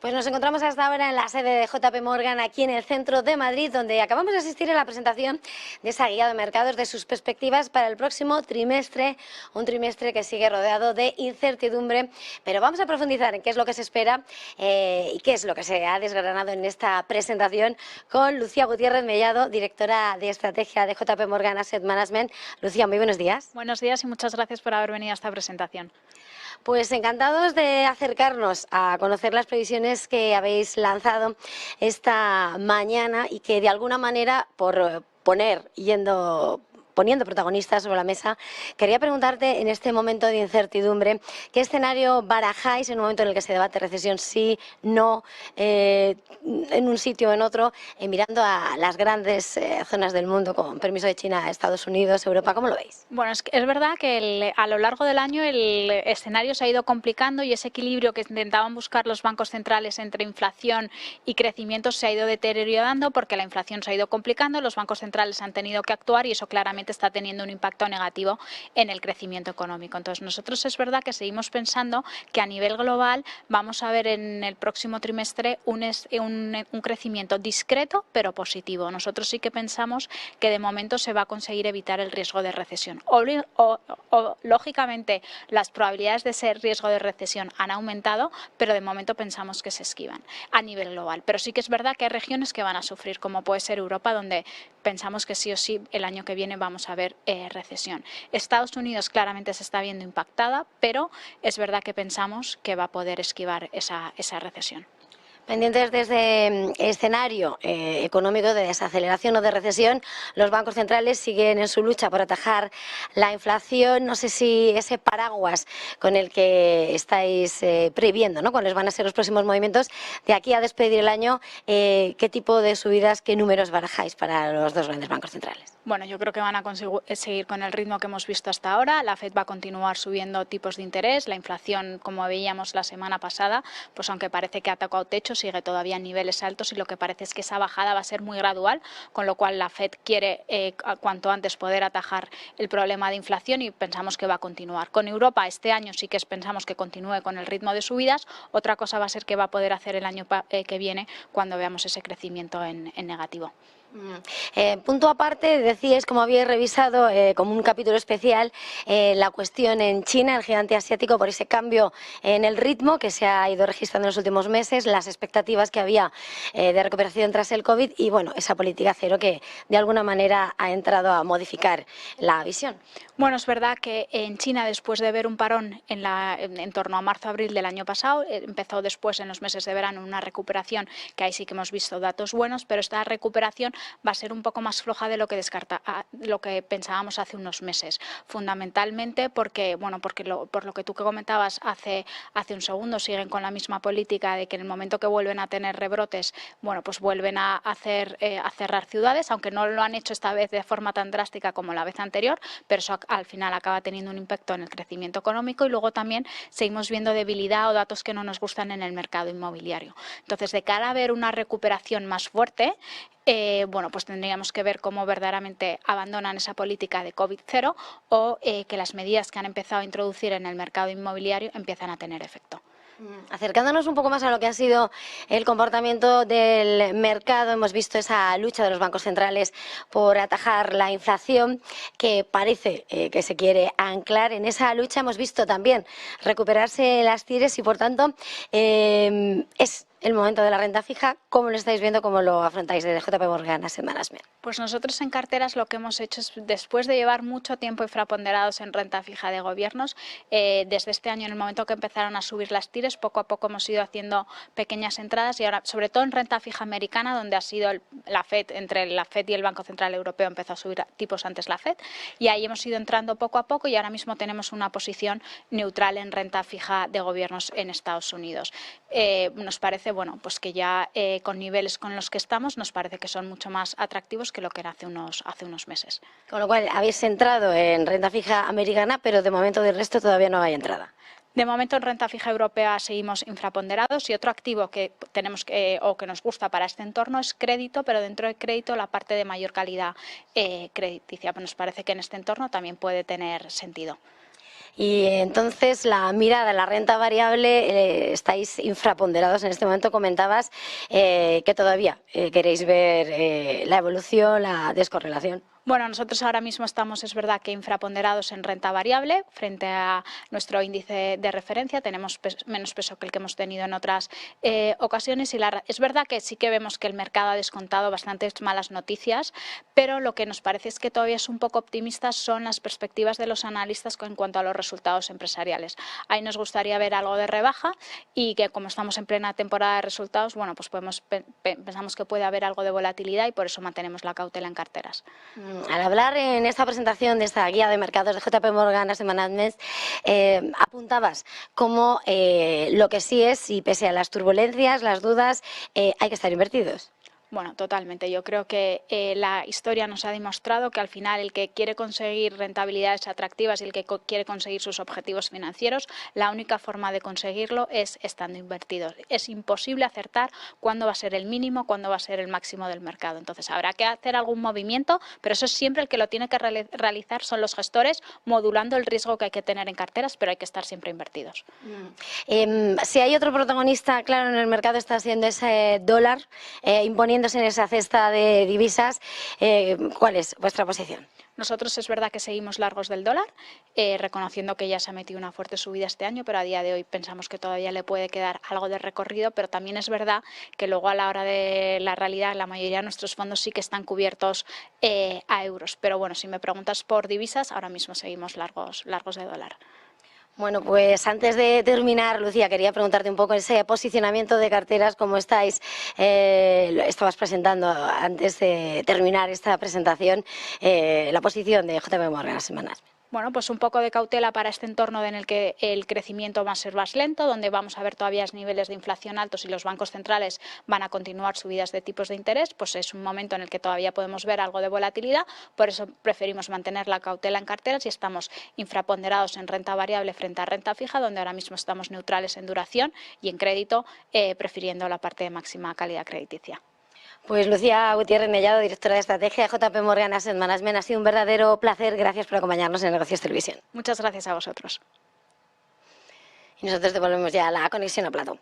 Pues nos encontramos hasta ahora en la sede de JP Morgan, aquí en el centro de Madrid, donde acabamos de asistir a la presentación de esa guía de mercados, de sus perspectivas para el próximo trimestre, un trimestre que sigue rodeado de incertidumbre, pero vamos a profundizar en qué es lo que se espera y qué es lo que se ha desgranado en esta presentación con Lucía Gutiérrez Mellado, directora de estrategia de JP Morgan Asset Management. Lucía, muy buenos días. Buenos días y muchas gracias por haber venido a esta presentación. Pues encantados de acercarnos a conocer las previsiones que habéis lanzado esta mañana y que de alguna manera, por poniendo protagonistas sobre la mesa, quería preguntarte en este momento de incertidumbre, ¿qué escenario barajáis en un momento en el que se debate recesión sí, no, en un sitio o en otro, mirando a las grandes zonas del mundo, con permiso de China, Estados Unidos, Europa? ¿Cómo lo veis? Bueno, es verdad que a lo largo del año el escenario se ha ido complicando y ese equilibrio que intentaban buscar los bancos centrales entre inflación y crecimiento se ha ido deteriorando porque la inflación se ha ido complicando, los bancos centrales han tenido que actuar y eso claramente está teniendo un impacto negativo en el crecimiento económico. Entonces, nosotros es verdad que seguimos pensando que a nivel global vamos a ver en el próximo trimestre un crecimiento discreto pero positivo. Nosotros sí que pensamos que de momento se va a conseguir evitar el riesgo de recesión. Lógicamente, las probabilidades de ese riesgo de recesión han aumentado, pero de momento pensamos que se esquivan a nivel global. Pero sí que es verdad que hay regiones que van a sufrir, como puede ser Europa, donde pensamos que sí o sí el año que viene vamos a ver recesión. Estados Unidos claramente se está viendo impactada, pero es verdad que pensamos que va a poder esquivar esa recesión. Pendientes de este escenario económico de desaceleración o de recesión, los bancos centrales siguen en su lucha por atajar la inflación. No sé si ese paraguas con el que estáis previendo, ¿no?, cuáles van a ser los próximos movimientos de aquí a despedir el año, qué tipo de subidas, qué números barajáis para los dos grandes bancos centrales. Bueno, yo creo que van a seguir con el ritmo que hemos visto hasta ahora. La FED va a continuar subiendo tipos de interés. La inflación, como veíamos la semana pasada, pues aunque parece que ha tocado techo, sigue todavía en niveles altos y lo que parece es que esa bajada va a ser muy gradual, con lo cual la FED quiere cuanto antes poder atajar el problema de inflación y pensamos que va a continuar. Con Europa este año sí que pensamos que continúe con el ritmo de subidas. Otra cosa va a ser qué va a poder hacer el año que viene cuando veamos ese crecimiento en negativo. Punto aparte, decíais, como habíais revisado como un capítulo especial, la cuestión en China, el gigante asiático, por ese cambio en el ritmo que se ha ido registrando en los últimos meses, las expectativas que había de recuperación tras el COVID y, bueno, esa política cero que de alguna manera ha entrado a modificar la visión. Bueno, es verdad que en China, después de ver un parón en torno a marzo-abril del año pasado, empezó después en los meses de verano una recuperación que ahí sí que hemos visto datos buenos, pero esta recuperación va a ser un poco más floja de lo que pensábamos hace unos meses, fundamentalmente porque, bueno, por lo que tú comentabas hace un segundo, siguen con la misma política de que en el momento que vuelven a tener rebrotes, bueno, pues vuelven a cerrar ciudades, aunque no lo han hecho esta vez de forma tan drástica como la vez anterior, pero eso al final acaba teniendo un impacto en el crecimiento económico y luego también seguimos viendo debilidad o datos que no nos gustan en el mercado inmobiliario. Entonces, de cara a ver una recuperación más fuerte, bueno, pues tendríamos que ver cómo verdaderamente abandonan esa política de COVID-0 o que las medidas que han empezado a introducir en el mercado inmobiliario empiezan a tener efecto. Acercándonos un poco más a lo que ha sido el comportamiento del mercado, hemos visto esa lucha de los bancos centrales por atajar la inflación, que parece que se quiere anclar. En esa lucha hemos visto también recuperarse las TIRES y, por tanto, es el momento de la renta fija. ¿Cómo lo estáis viendo? ¿Cómo lo afrontáis desde JP Morgan Asset Management? Pues nosotros en carteras lo que hemos hecho es, después de llevar mucho tiempo infraponderados en renta fija de gobiernos, desde este año, en el momento que empezaron a subir las TIRES, poco a poco hemos ido haciendo pequeñas entradas y ahora, sobre todo en renta fija americana, donde ha sido la FED, entre la FED y el Banco Central Europeo empezó a subir tipos antes la FED, y ahí hemos ido entrando poco a poco y ahora mismo tenemos una posición neutral en renta fija de gobiernos en Estados Unidos. Nos parece, bueno, pues que ya con niveles con los que estamos, nos parece que son mucho más atractivos que lo que era hace unos meses. Con lo cual, habéis entrado en renta fija americana, pero de momento del resto todavía no hay entrada. De momento en renta fija europea seguimos infraponderados y otro activo que tenemos o que nos gusta para este entorno es crédito, pero dentro de crédito la parte de mayor calidad crediticia. Nos parece que en este entorno también puede tener sentido. Y entonces la mirada en la renta variable, estáis infraponderados en este momento. Comentabas que todavía queréis ver la evolución, la descorrelación. Bueno, nosotros ahora mismo estamos, es verdad, que infraponderados en renta variable frente a nuestro índice de referencia. Tenemos menos peso que el que hemos tenido en otras ocasiones y es verdad que sí que vemos que el mercado ha descontado bastantes malas noticias, pero lo que nos parece es que todavía es un poco optimistas son las perspectivas de los analistas en cuanto a los resultados empresariales. Ahí nos gustaría ver algo de rebaja y que, como estamos en plena temporada de resultados, bueno, pues pensamos que puede haber algo de volatilidad y por eso mantenemos la cautela en carteras. Al hablar en esta presentación de esta guía de mercados de JP Morgan Asset Management, apuntabas como lo que sí es, y pese a las turbulencias, las dudas, hay que estar invertidos. Bueno, totalmente. Yo creo que la historia nos ha demostrado que al final el que quiere conseguir rentabilidades atractivas y el que quiere conseguir sus objetivos financieros, la única forma de conseguirlo es estando invertidos. Es imposible acertar cuándo va a ser el mínimo, cuándo va a ser el máximo del mercado. Entonces habrá que hacer algún movimiento, pero eso es siempre el que lo tiene que realizar son los gestores, modulando el riesgo que hay que tener en carteras, pero hay que estar siempre invertidos. Si hay otro protagonista claro en el mercado, está siendo ese dólar imponiendo en esa cesta de divisas. ¿Cuál es vuestra posición? Nosotros es verdad que seguimos largos del dólar, reconociendo que ya se ha metido una fuerte subida este año, pero a día de hoy pensamos que todavía le puede quedar algo de recorrido, pero también es verdad que luego a la hora de la realidad la mayoría de nuestros fondos sí que están cubiertos a euros. Pero bueno, si me preguntas por divisas, ahora mismo seguimos largos de dólar. Bueno, pues antes de terminar, Lucía, quería preguntarte un poco ese posicionamiento de carteras, cómo estáis, lo estabas presentando antes de terminar esta presentación, la posición de JP Morgan Asset Management. Bueno, pues un poco de cautela para este entorno en el que el crecimiento va a ser más lento, donde vamos a ver todavía niveles de inflación altos y los bancos centrales van a continuar subidas de tipos de interés, pues es un momento en el que todavía podemos ver algo de volatilidad, por eso preferimos mantener la cautela en carteras y estamos infraponderados en renta variable frente a renta fija, donde ahora mismo estamos neutrales en duración y en crédito, prefiriendo la parte de máxima calidad crediticia. Pues Lucía Gutiérrez Mellado, directora de estrategia de JP Morgan Asset Management, ha sido un verdadero placer. Gracias por acompañarnos en Negocios Televisión. Muchas gracias a vosotros. Y nosotros devolvemos ya la conexión a Platón.